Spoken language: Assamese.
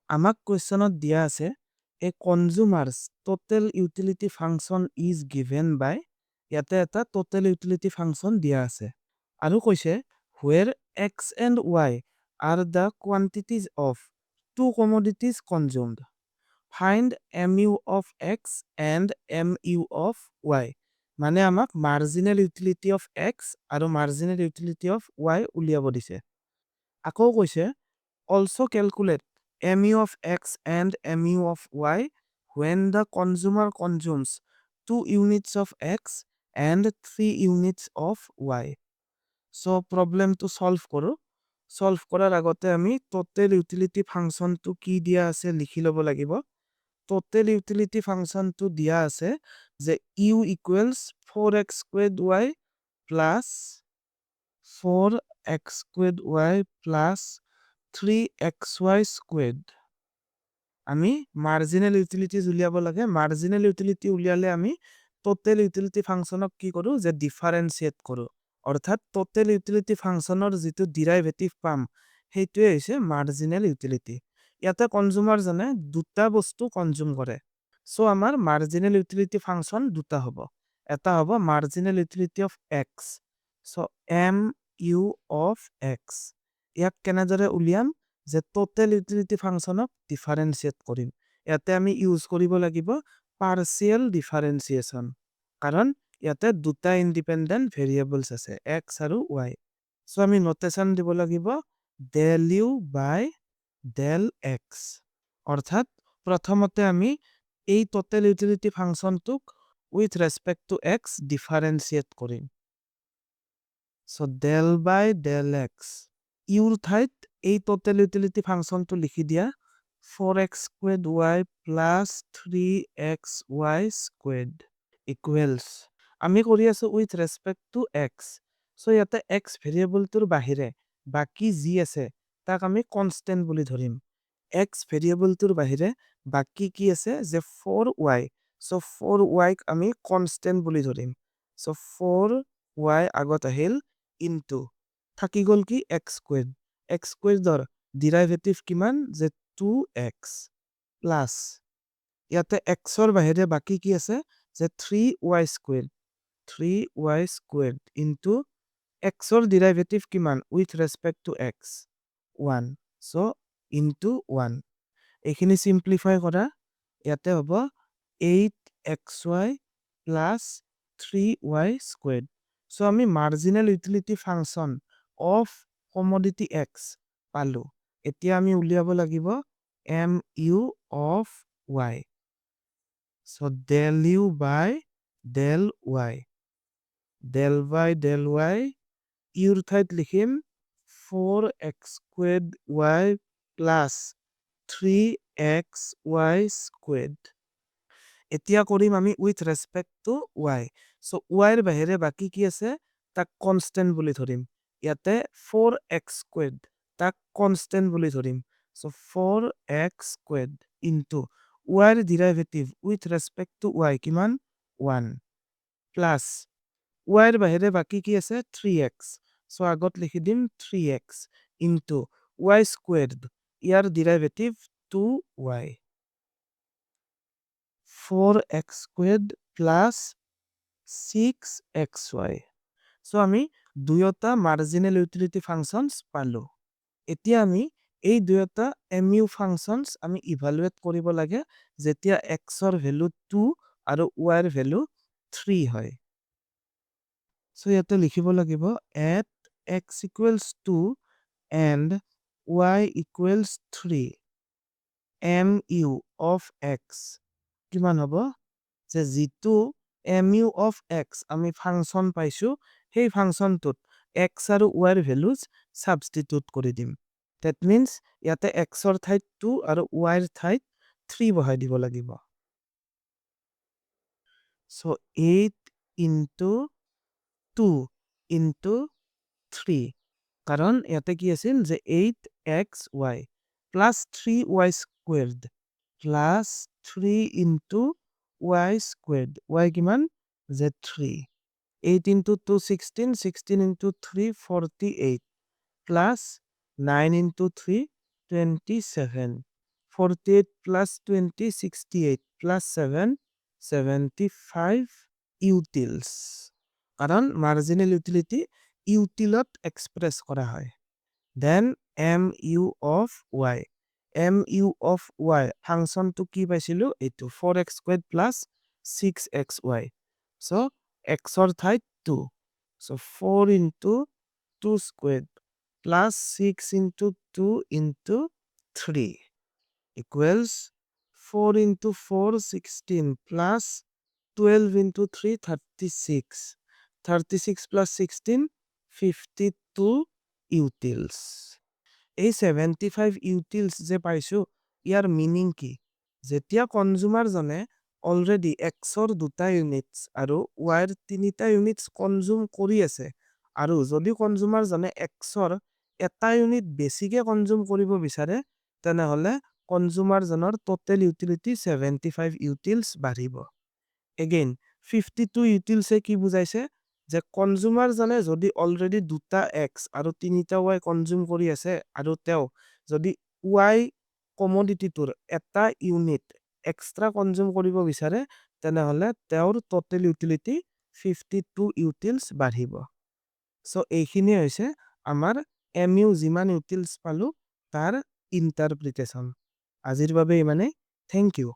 আমাক কুৱেশ্যনত দিয়া আছে a consumer's total utility function is given by ইয়াতে এটা টোটেল ইউটিলিটি ফাংচন দিয়া আছে আৰু কৈছে where x and y are the quantities of two commodities consumed find M U of x and M U of y মানে আমাক মাৰ্জিনেল ইউটিলিটি অফ এক্স আৰু মাৰ্জিনেল ইউটিলিটি অফ ৱাই উলিয়াব দিছে আকৌ কৈছে also calculate mu of x and mu of y when the consumer consumes 2 units of x and 3 units of y. So problem to solve কৰো solve কৰাৰ আগতে আমি total utility function to কি দিয়া আছে লিখি ল'ব লাগিব total utility function to দিয়া আছে যে u equals 4x squared y plus 4x squared y plus 3xy squared আমি মাৰ্জিনেল ইউটিলিটিজ উলিয়াব লাগে মাৰ্জিনেল ইউটিলিটি উলিয়ালে আমি টোটেল ইউটিলিটি ফাংচনক কি কৰো যে ডিফাৰেন্সিয়েট কৰো অৰ্থাৎ টোটেল ইউটিলিটি ফাংচনৰ যিটো ডিৰাইভেটিভ পাম সেইটোৱে হৈছে মাৰ্জিনেল ইউটিলিটি ইয়াতে কনজিউমাৰ জনে দুটা বস্তু কনজিউম কৰে সো আমাৰ মাৰ্জিনেল ইউটিলিটি ফাংচন দুটা হ'ব এটা হ'ব marginal utility of X so M U of X ইয়াক কেনেদৰে উলিয়াম যে টোটেল ইউটিলিটি ফাংচনক ডিফাৰেন্সিয়েট কৰিম ইয়াতে আমি ইউজ কৰিব লাগিব পাৰ্চিয়েল ডিফাৰেন্সিয়েচন কাৰণ ইয়াতে দুটা ইণ্ডিপেণ্ডেণ্ট ভেৰিয়েবলছ আছে এক্স আৰু ৱাই সো আমি নোটেশ্যন দিব লাগিব del u by del x অৰ্থাৎ প্ৰথমতে আমি এই টোটেল ইউটিলিটি ফাংচনটোক with respect to x differentiate কৰিম so del by del x ইউৰ ঠাইত এই টোটেল ইউটিলিটি ফাংচনটো লিখি দিয়া 4x squared y plus 3xy squared equals আমি কৰি আছো with respect to x so ইয়াতে x ভেৰিয়েবলটোৰ বাহিৰে বাকি যি আছে তাক আমি কনস্ট্যান্ট বুলি ধৰিম x ভেৰিয়েবলটোৰ বাহিৰে বাকি কি আছে যে 4y so 4y ক আমি কনস্ট্যান্ট বুলি ধৰিম so 4y আগত আহিল into থাকি গল কি x squared x squared দৰ ডিৰাইভেটিভ কিমান যে 2x প্লাস ইয়াতে x ৰ বাহিৰে বাকি কি আছে যে 3y squared 3y squared into x ৰ ডিৰাইভেটিভ কিমান with respect to x 1 so into 1 এইখিনি সিম্পলিফাই কৰা ইয়াতে হ'ব 8xy plus 3y squared so আমি marginal utility function of commodity x পালো এতিয়া আমি উলিয়াব লাগিব mu of y so del u by del y del y ইউৰ ঠাইত লিখিম 4x squared y plus 3xy squared এতিয়া কৰিম আমি with respect to y so y ৰ বাহিৰে বাকি কি আছে তাক কনস্ট্যান্ট বুলি ধৰিম ইয়াতে 4x squared তাক কনস্ট্যান্ট বুলি ধৰিম so 4x squared into y ৰ derivative with respect to y কিমান 1 plus y ৰ বাহিৰে বাকি কি আছে 3x so আগত লিখি দিম 3x into y squared ইয়াৰ derivative 2y 4x squared plus 6xy so আমি দুয়োটা মাৰ্জিনেল ইউটিলিটি ফাংচনছ পালো এতিয়া আমি এই দুয়োটা mu ফাংচনছ আমি ইভালুৱেট কৰিব লাগে যেতিয়া x ৰ ভ্যালু 2 আৰু y ৰ ভ্যালু 3 হয় so ইয়াতে লিখিব লাগিব at x equals 2 and y equals 3 mu of x কিমান হ'ব যে যিটো mu of x আমি ফাংচন পাইছো সেই ফাংচনটোত x আৰু y ৰ ভ্যালুজ সাবস্টিটিউট কৰি দিম that means ইয়াতে x ৰ ঠাইত 2 আৰু y ৰ ঠাইত 3 বহাই দিব লাগিব so 8 into 2 into 3 কাৰণ ইয়াতে কি আছিল যে 8xy plus 3y squared plus 3 into y squared y কিমান যে 3 8 into 2 16 16 into 3 48 plus 9 into 3 27 48 plus 20 68 plus 7 75 utils কারণ marginal utility utilot express করা হয় then mu of y mu of y function to কি পাইছিলো এইটো 4x squared plus 6xy so x or ঠাইত 2 so 4 into 2 squared plus 6 into 2 into 3 equals 4 into 4 16 plus 12 into 3 36 36 plus 16 52 utils এই 75 utils যে পাইছো ইয়াৰ মিনিং কি যেতিয়া কনজুমাৰ জনে অলৰেডি x ৰ দুটা ইউনিটস আৰু y ৰ তিনিটা ইউনিটস কনজুম কৰি আছে আৰু যদি কনজুমাৰ জনে x ৰ এটা ইউনিট বেছিকে কনজুম কৰিব বিচাৰে তেনেহলে কনজুমাৰ জনৰ টোটেল ইউটিলিটি 75 utils বাঢ়িব again 52 utils কি বুজাইছে যে কনজুমাৰ জনে যদি অলৰেডি দুটা x আৰু তিনিটা y কনজুম কৰি আছে আৰু তেও যদি y কমোডিটিটোৰ এটা ইউনিট এক্সট্ৰা কনজুম কৰিব বিচাৰে তেনেহলে তেওঁৰ টোটেল ইউটিলিটি 52 utils বাঢ়িব সো এইখিনি হৈছে আমাৰ mu যিমান utils পালো তাৰ ইন্টাৰপ্ৰিটেশন আজিৰ বাবে ইমানে থ্যাংক ইউ